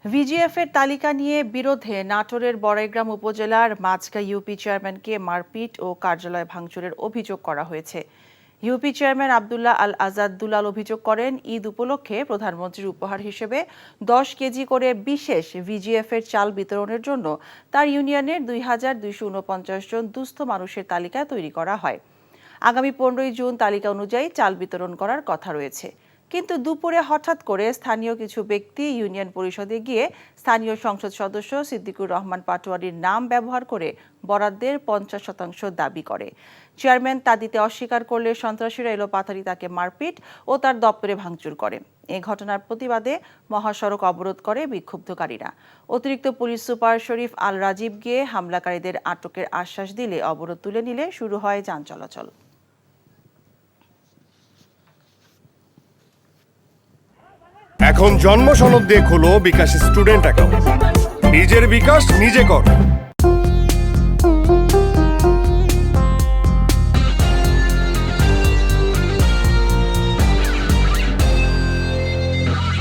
ভিজিএফের তালিকা নিয়ে বিরোধে নাটোরের বড়াইগ্রাম উপজেলার মাছকা ইউপি চেয়ারম্যানকে মারপিট ও কার্যালয় ভাঙচুরের অভিযোগ করা হয়েছে। ইউপি চেয়ারম্যান আব্দুল্লাহ আল আজাদ দুলাল অভিযোগ করেন, ঈদ উপলক্ষে প্রধানমন্ত্রীর উপহার হিসেবে 10 কেজি করে বিশেষ ভিজিএফের চাল বিতরণের জন্য তার ইউনিয়নের 2249 জন দুস্থ মানুষের তালিকা তৈরি করা হয়। আগামী 15 জুন তালিকা অনুযায়ী চাল বিতরণ করার কথা রয়েছে। কিন্তু দুপুরে হঠাৎ করে স্থানীয় কিছু ব্যক্তি ইউনিয়ন পরিষদে গিয়ে স্থানীয় সংসদ সদস্য সিদ্দিকুর রহমান পাটোয়ারির নাম ব্যবহার করে বরাদ্দের 50% দাবি করে। চেয়ারম্যান তা দিতে অস্বীকার করলে সন্ত্রাসীরা এলোপাথারি তাকে মারপিট ও তার দপ্তরে ভাঙচুর করে। এ ঘটনার প্রতিবাদে মহাসড়ক অবরোধ করে বিক্ষুব্ধকারীরা। অতিরিক্ত পুলিশ সুপার শরীফ আল রাজীব গিয়ে হামলাকারীদের আটকের আশ্বাস দিলে অবরোধ তুলে নিলে শুরু হয় যান চলাচল। এখন জন্ম সনদ দিয়ে খোলো বিকাশ স্টুডেন্ট অ্যাকাউন্ট। নিজের বিকাশ নিজে কর।